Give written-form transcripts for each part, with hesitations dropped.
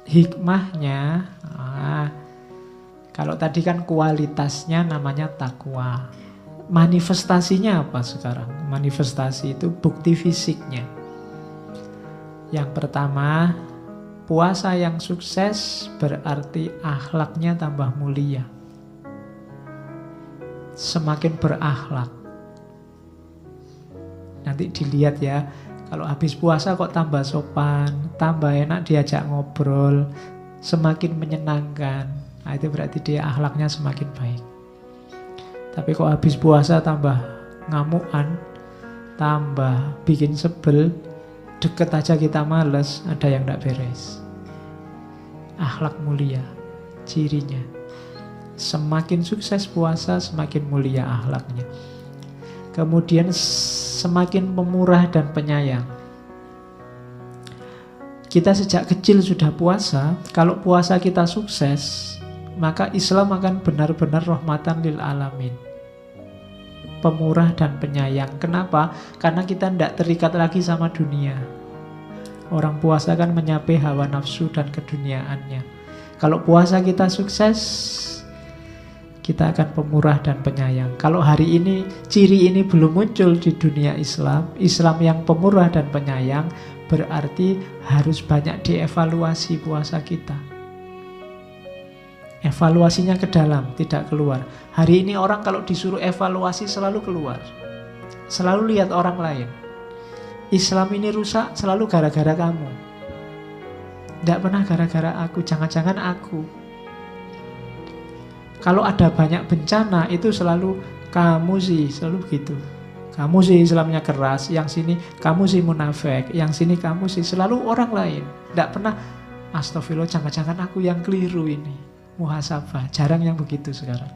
hikmahnya, kalau tadi kan kualitasnya namanya takwa. Manifestasinya apa sekarang? Manifestasi itu bukti fisiknya. Yang pertama, puasa yang sukses berarti akhlaknya tambah mulia. Semakin berakhlak. Nanti dilihat ya, kalau habis puasa kok tambah sopan, tambah enak diajak ngobrol, semakin menyenangkan. Nah, itu berarti dia akhlaknya semakin baik. Tapi kok habis puasa tambah ngamukan, tambah bikin sebel, deket aja kita males, ada yang tidak beres. Akhlak mulia, cirinya. Semakin sukses puasa, semakin mulia akhlaknya. Kemudian semakin pemurah dan penyayang. Kita sejak kecil sudah puasa, kalau puasa kita sukses, maka Islam akan benar-benar rahmatan lil alamin. Pemurah dan penyayang. Kenapa? Karena kita tidak terikat lagi sama dunia. Orang puasa kan menyapai hawa nafsu dan keduniaannya. Kalau puasa kita sukses, kita akan pemurah dan penyayang. Kalau hari ini ciri ini belum muncul di dunia Islam, Islam yang pemurah dan penyayang, berarti harus banyak dievaluasi puasa kita. Evaluasinya ke dalam, tidak keluar. Hari ini orang kalau disuruh evaluasi selalu keluar. Selalu lihat orang lain. Islam ini rusak selalu gara-gara kamu. Tidak pernah gara-gara aku, jangan-jangan aku. Kalau ada banyak bencana itu selalu kamu sih, selalu begitu. Kamu sih Islamnya keras, yang sini kamu sih munafik, yang sini kamu sih, selalu orang lain. Tidak pernah, astagfirullah, jangan-jangan aku yang keliru ini. Muhasabah, jarang yang begitu sekarang.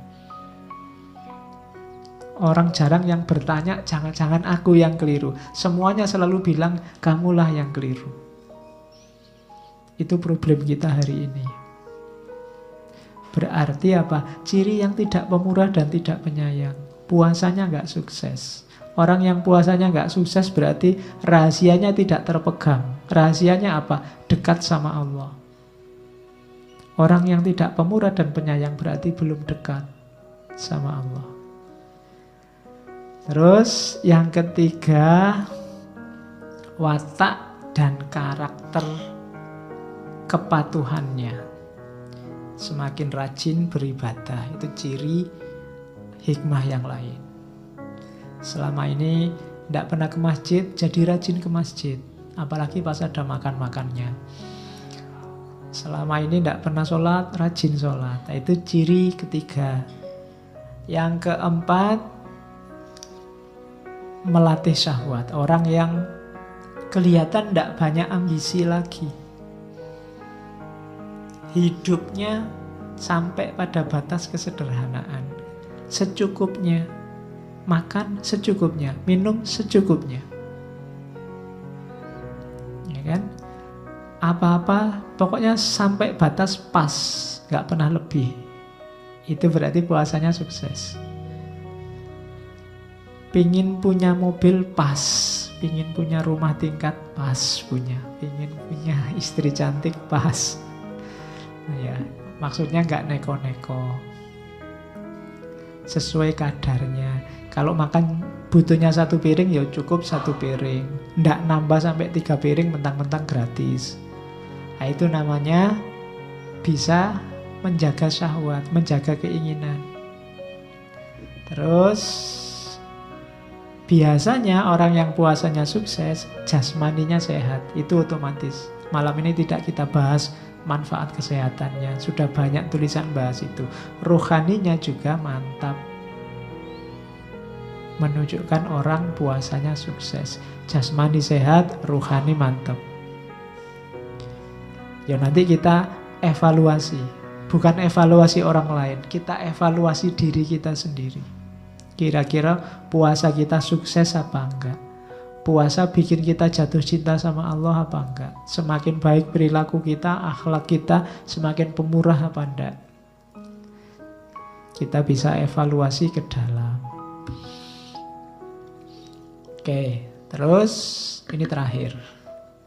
Orang jarang yang bertanya, jangan-jangan aku yang keliru. Semuanya selalu bilang, kamulah yang keliru. Itu problem kita hari ini. Berarti apa? Ciri yang tidak pemurah dan tidak penyayang. Puasanya nggak sukses. Orang yang puasanya nggak sukses berarti rahasianya tidak terpegang. Rahasianya apa? Dekat sama Allah. Orang yang tidak pemurah dan penyayang berarti belum dekat sama Allah. Terus yang ketiga, watak dan karakter kepatuhannya. Semakin rajin beribadah, itu ciri hikmah yang lain. Selama ini tidak pernah ke masjid, jadi rajin ke masjid. Apalagi pas ada makan-makannya. Selama ini tidak pernah sholat, rajin sholat. Nah, itu ciri ketiga. Yang keempat, melatih syahwat. Orang yang kelihatan tidak banyak ambisi lagi. Hidupnya sampai pada batas kesederhanaan. Secukupnya. Makan secukupnya. Minum secukupnya. Ya kan? Apa-apa, pokoknya sampai batas pas, gak pernah lebih. Itu berarti puasanya sukses. Pingin punya mobil pas, pingin punya rumah tingkat pas punya, pingin punya istri cantik pas. Nah ya, maksudnya gak neko-neko, sesuai kadarnya. Kalau makan butuhnya 1 piring, ya cukup 1 piring. Nggak nambah sampai 3 piring mentang-mentang gratis. Nah, itu namanya bisa menjaga syahwat, menjaga keinginan. Terus biasanya orang yang puasanya sukses, jasmaninya sehat. Itu otomatis. Malam ini tidak kita bahas manfaat kesehatannya. Sudah banyak tulisan bahas itu. Rohaninya juga mantap. Menunjukkan orang puasanya sukses. Jasmani sehat, rohani mantap. Ya nanti kita evaluasi. Bukan evaluasi orang lain, kita evaluasi diri kita sendiri. Kira-kira puasa kita sukses apa enggak? Puasa bikin kita jatuh cinta sama Allah apa enggak? Semakin baik perilaku kita, akhlak kita, semakin pemurah apa enggak? Kita bisa evaluasi ke dalam. Oke, terus ini terakhir.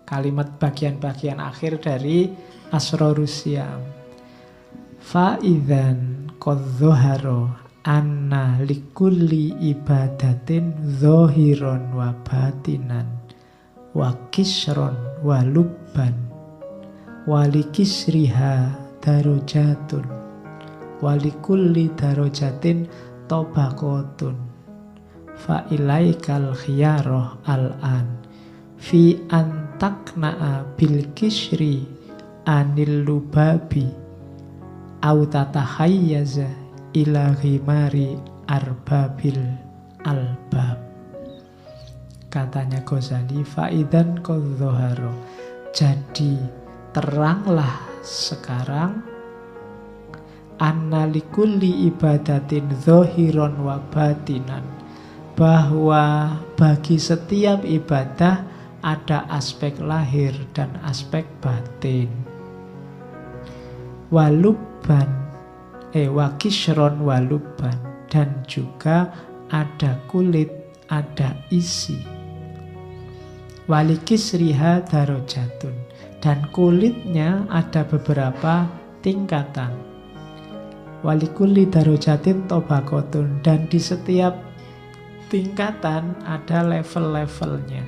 Kalimat bagian-bagian akhir dari Asrorus Syam. Fa'idzan qad dhahara anna likulli ibadatin zahiron wa batinan wa kisron wa lubban wa likisriha darajatun wa likulli darajatin tabaqatun fa ilaikal khiyarah al-an fi antakna'a bil kisri anil lubabi au tatahayyaza ila ghimari arbabil albab. Katanya Ghazali, faidan qadzoharo, jadi teranglah sekarang annalikulli ibadatin zohiron wa batinan, bahwa bagi setiap ibadah ada aspek lahir dan aspek batin. Walubban wakishron walubban, dan juga ada kulit, ada isi. Walikisriha darajatun, dan kulitnya ada beberapa tingkatan. Walikulli darajatin tabaqatun, dan di setiap tingkatan ada level-levelnya.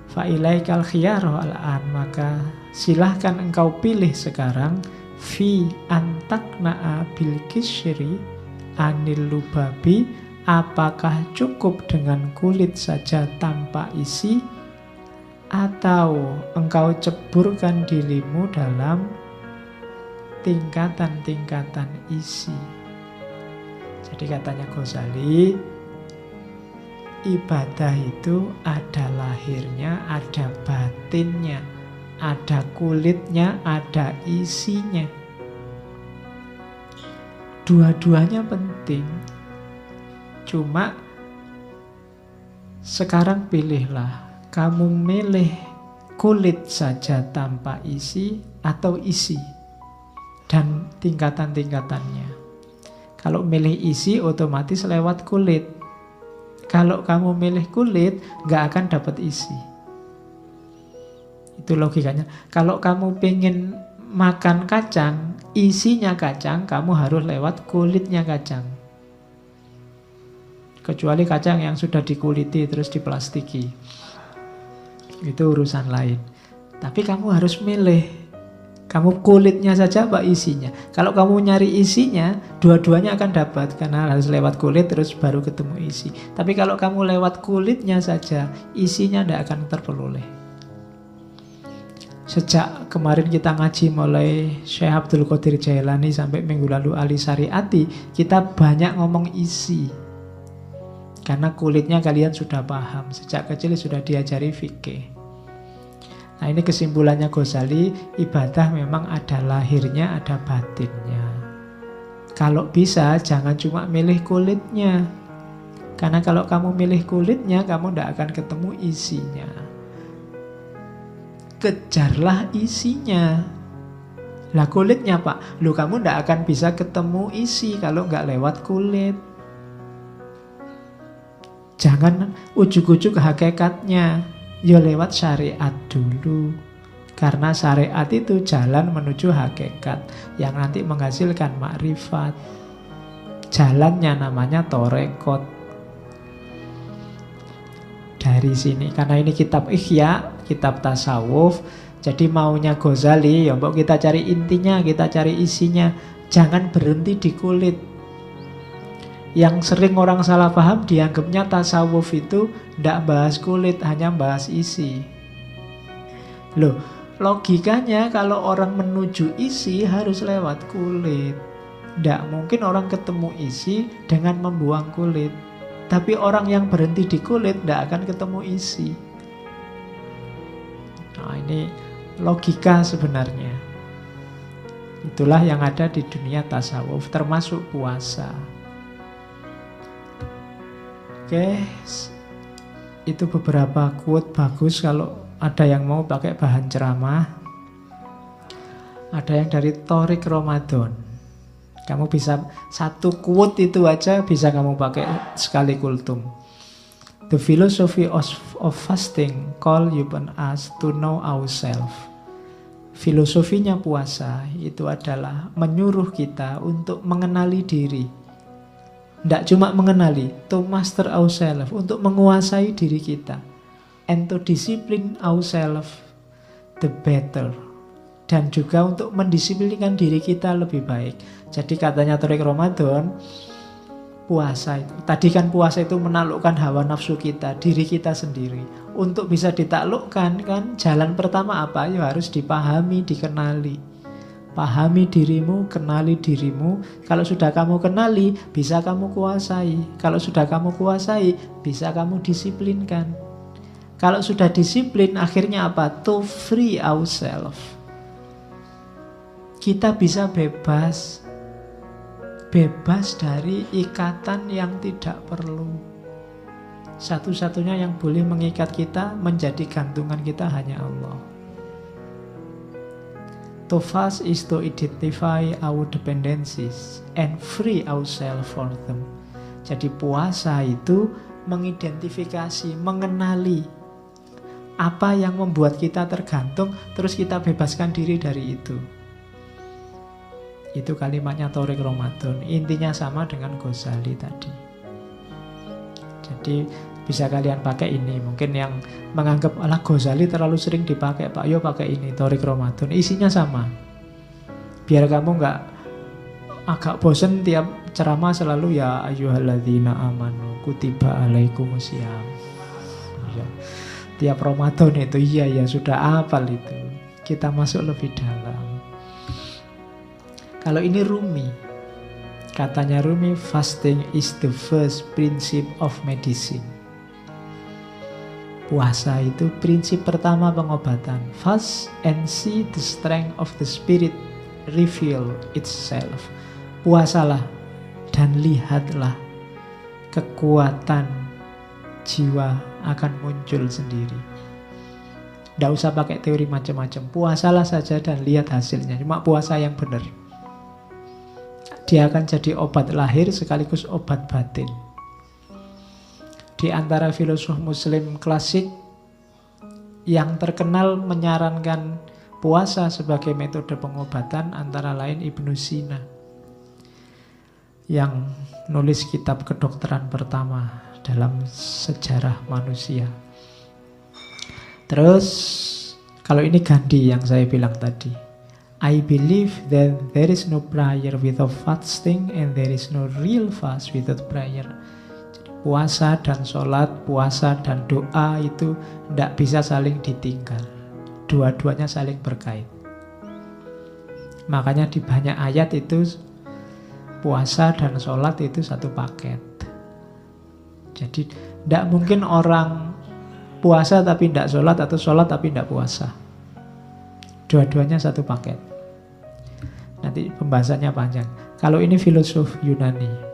Fa ilaikal khiyarah al-an, maka silahkan engkau pilih sekarang fi antakna'a bil kisri anil lubabi, apakah cukup dengan kulit saja tanpa isi, atau engkau ceburkan dirimu dalam tingkatan-tingkatan isi. Jadi katanya Ghazali, ibadah itu ada lahirnya, ada batinnya, ada kulitnya, ada isinya. Dua-duanya penting. Cuma sekarang pilihlah, kamu milih kulit saja tanpa isi atau isi dan tingkatan-tingkatannya. Kalau milih isi otomatis lewat kulit. Kalau kamu milih kulit nggak akan dapat isi. Itu logikanya. Kalau kamu pengen makan kacang, isinya kacang, kamu harus lewat kulitnya kacang. Kecuali kacang yang sudah dikuliti terus diplastiki, itu urusan lain. Tapi kamu harus milih, kamu kulitnya saja apa isinya. Kalau kamu nyari isinya, dua-duanya akan dapat, karena harus lewat kulit terus baru ketemu isi. Tapi kalau kamu lewat kulitnya saja, isinya tidak akan terperoleh. Sejak kemarin kita ngaji mulai Syekh Abdul Qadir Jailani sampai minggu lalu Ali Syariati, kita banyak ngomong isi. Karena kulitnya kalian sudah paham, sejak kecil sudah diajari fikih. Nah, ini kesimpulannya Ghazali, ibadah memang ada lahirnya, ada batinnya. Kalau bisa jangan cuma milih kulitnya. Karena kalau kamu milih kulitnya, kamu tidak akan ketemu isinya. Kejarlah isinya. Lah kulitnya Pak, lu kamu tidak akan bisa ketemu isi kalau nggak lewat kulit. Jangan ujuk-ujuk hakikatnya, ya lewat syariat dulu. Karena syariat itu jalan menuju hakikat yang nanti menghasilkan makrifat. Jalannya namanya torekot. Dari sini, karena ini kitab Ihya, kitab tasawuf, jadi maunya Ghazali, ya mbok kita cari intinya, kita cari isinya. Jangan berhenti di kulit. Yang sering orang salah paham, dianggapnya tasawuf itu tidak bahas kulit, hanya bahas isi. Loh, logikanya kalau orang menuju isi harus lewat kulit. Tidak mungkin orang ketemu isi dengan membuang kulit. Tapi orang yang berhenti di kulit tidak akan ketemu isi. Nah, ini logika sebenarnya. Itulah yang ada di dunia tasawuf, termasuk puasa. Oke, itu beberapa quote bagus kalau ada yang mau pakai bahan ceramah. Ada yang dari Thorik Ramadan. Kamu bisa satu quote itu aja bisa kamu pakai sekali kultum. The philosophy of fasting call upon us to know ourselves. filosofinya puasa itu adalah menyuruh kita untuk mengenali diri. Tidak cuma mengenali, to master ourselves, untuk menguasai diri kita. And to discipline ourselves the better. Dan juga untuk mendisiplinkan diri kita lebih baik. Jadi katanya Torik Ramadan, puasa itu, tadi kan puasa itu menaklukkan hawa nafsu kita, diri kita sendiri. Untuk bisa ditaklukkan kan, jalan pertama apa? Ya harus dipahami, dikenali. Pahami dirimu, kenali dirimu. Kalau sudah kamu kenali, bisa kamu kuasai. Kalau sudah kamu kuasai, bisa kamu disiplinkan. Kalau sudah disiplin, akhirnya apa? To free ourselves. Kita bisa bebas dari ikatan yang tidak perlu. Satu-satunya yang boleh mengikat kita, menjadi gantungan kita hanya Allah. To fast is to identify our dependencies and free ourselves from them. Jadi puasa itu mengidentifikasi, mengenali apa yang membuat kita tergantung, terus kita bebaskan diri dari itu. Itu kalimatnya Torik Ramadan. Intinya sama dengan Ghazali tadi. Jadi bisa kalian pakai ini. Mungkin yang menganggap alah Ghazali terlalu sering dipakai, Pak, yo pakai ini Torik Ramadan. Isinya sama. Biar kamu nggak agak bosen tiap ceramah selalu ya ayyuhalladzina amanu kutiba alaikumusiyam. Ya. Tiap Ramadan itu iya sudah hafal itu. Kita masuk lebih dalam. Kalau ini Rumi, katanya Rumi, fasting is the first principle of medicine. Puasa itu prinsip pertama pengobatan. Fast and see the strength of the spirit reveal itself. Puasalah dan lihatlah kekuatan jiwa akan muncul sendiri. Tidak usah pakai teori macam-macam. Puasalah saja dan lihat hasilnya. Cuma puasa yang benar. Dia akan jadi obat lahir sekaligus obat batin. Di antara filosof muslim klasik yang terkenal menyarankan puasa sebagai metode pengobatan antara lain Ibnu Sina, yang nulis kitab kedokteran pertama dalam sejarah manusia. Terus kalau ini Gandhi yang saya bilang tadi, I believe that there is no prayer without fasting and there is no real fast without prayer. Jadi puasa dan sholat, puasa dan doa itu tidak bisa saling ditinggal. Dua-duanya saling berkait. Makanya di banyak ayat itu puasa dan sholat itu satu paket. Jadi tidak mungkin orang puasa tapi tidak sholat atau sholat tapi tidak puasa. Dua-duanya satu paket. Nanti pembahasannya panjang. Kalau ini filosof Yunani.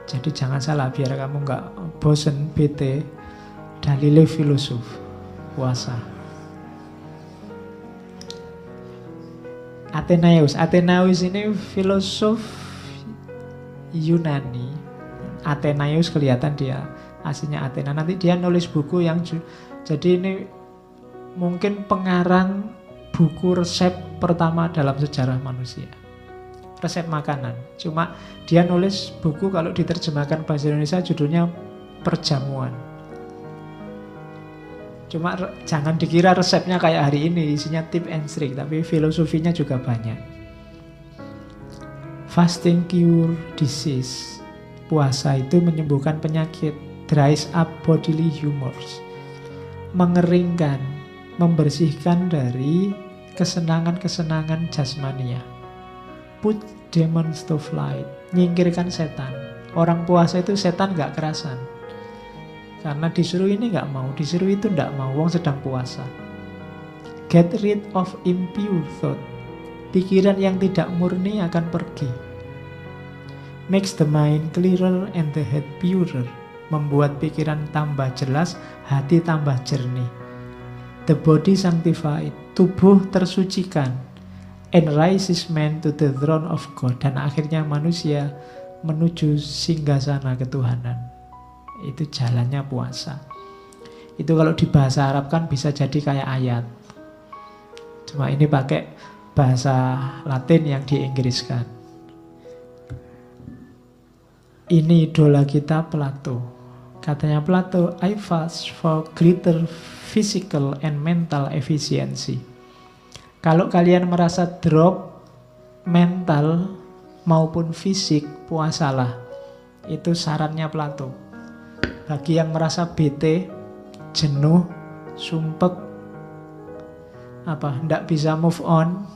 Jadi jangan salah, biar kamu nggak bosen, bete. Dalilnya filosof puasa. Athenaeus ini filosof Yunani. Athenaeus kelihatan dia aslinya Athena. Nanti dia nulis buku yang jadi ini mungkin pengarang buku resep pertama dalam sejarah manusia. Resep makanan. Cuma dia nulis buku, kalau diterjemahkan bahasa Indonesia judulnya Perjamuan. Cuma jangan dikira resepnya kayak hari ini, isinya tip and trick, tapi filosofinya juga banyak. Fasting cure disease. Puasa itu menyembuhkan penyakit. Dries up bodily humors. Mengeringkan, membersihkan dari kesenangan-kesenangan jasmania. Put demons to flight. Nyingkirkan setan. Orang puasa itu setan gak kerasan. Karena disuruh ini gak mau, disuruh itu gak mau, wong sedang puasa. Get rid of impure thought. Pikiran yang tidak murni akan pergi. Makes the mind clearer and the head purer. Membuat pikiran tambah jelas, hati tambah jernih. The body sanctified, tubuh tersucikan, and rises man to the throne of God. Dan akhirnya manusia menuju singgasana ketuhanan. Itu jalannya puasa. Itu kalau di bahasa Arab kan bisa jadi kayak ayat. Cuma ini pakai bahasa Latin yang diinggriskan. Ini idola kita Plato. Katanya Plato, I fast for greater physical and mental efficiency. Kalau kalian merasa drop mental maupun fisik, puasalah. Itu sarannya Plato. Bagi yang merasa bete, jenuh, sumpek, ndak bisa move on,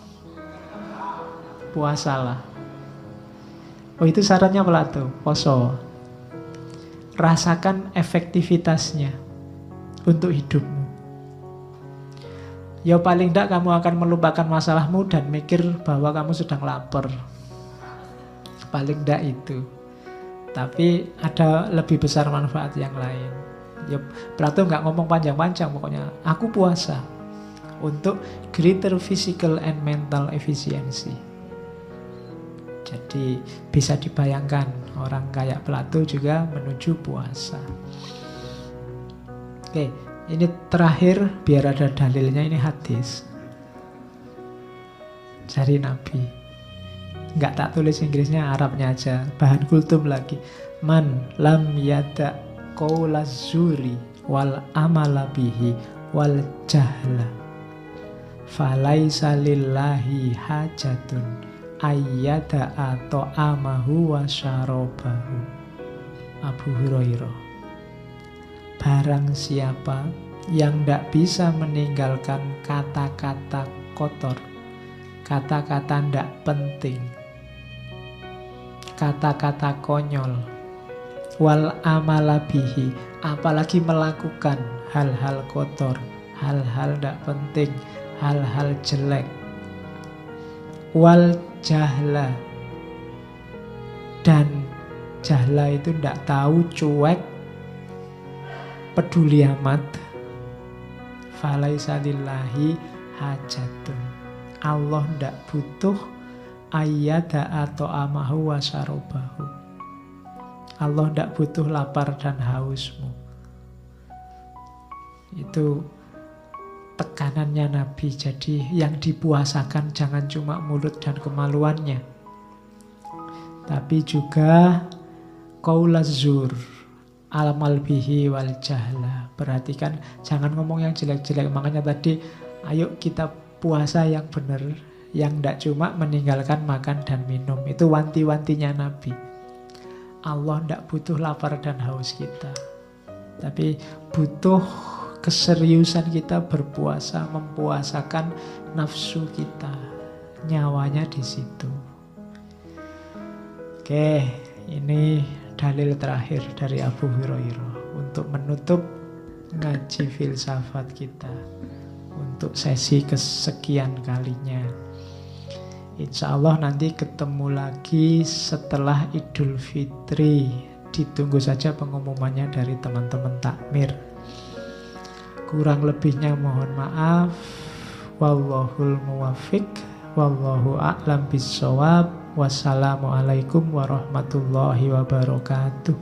puasalah. Oh, itu sarannya Plato, poso. Rasakan efektivitasnya untuk hidupmu. Ya paling tidak kamu akan melupakan masalahmu dan mikir bahwa kamu sedang lapar. Paling tidak itu. Tapi ada lebih besar manfaat yang lain. Ya, Plato nggak ngomong panjang-panjang, pokoknya aku puasa untuk greater physical and mental efficiency. Jadi bisa dibayangkan orang kayak Plato juga menuju puasa. Oke, ini terakhir biar ada dalilnya, ini hadis dari Nabi. Nggak tak tulis Inggrisnya, Arabnya aja, bahan kultum lagi. Man lam yada qaulaz zuri wal amala bihi wal jahla falaisa lillahi hajatun ayyada atau amahu wa syarabahu. Abu Hurairah. Barang siapa yang tidak bisa meninggalkan kata-kata kotor, kata-kata tidak penting, kata-kata konyol, wal amalabihi, apalagi melakukan hal-hal kotor, hal-hal tidak penting, hal-hal jelek, wal jahla, dan jahla itu tidak tahu, cuek, peduli amat, falaisa lillahi hajatun, Allah tidak butuh ayyada atau amahu wa syarabahu, Allah tidak butuh lapar dan hausmu. Itu tekanannya Nabi. Jadi yang dipuasakan jangan cuma mulut dan kemaluannya, tapi juga qaulaz zur, amal bihi wal jahla. Perhatikan, jangan ngomong yang jelek-jelek. Makanya tadi, ayo kita puasa yang benar, yang tidak cuma meninggalkan makan dan minum. Itu wanti-wantinya Nabi. Allah tidak butuh lapar dan haus kita, tapi butuh keseriusan kita berpuasa, mempuasakan nafsu kita, nyawanya di situ. Oke, ini dalil terakhir dari Abu Hurairah untuk menutup ngaji filsafat kita untuk sesi kesekian kalinya. Insya Allah nanti ketemu lagi setelah Idul Fitri. Ditunggu saja pengumumannya dari teman-teman takmir. Kurang lebihnya mohon maaf. Wallahul muwaffiq, wallahu a'lam bissawab. Wassalamualaikum warahmatullahi wabarakatuh.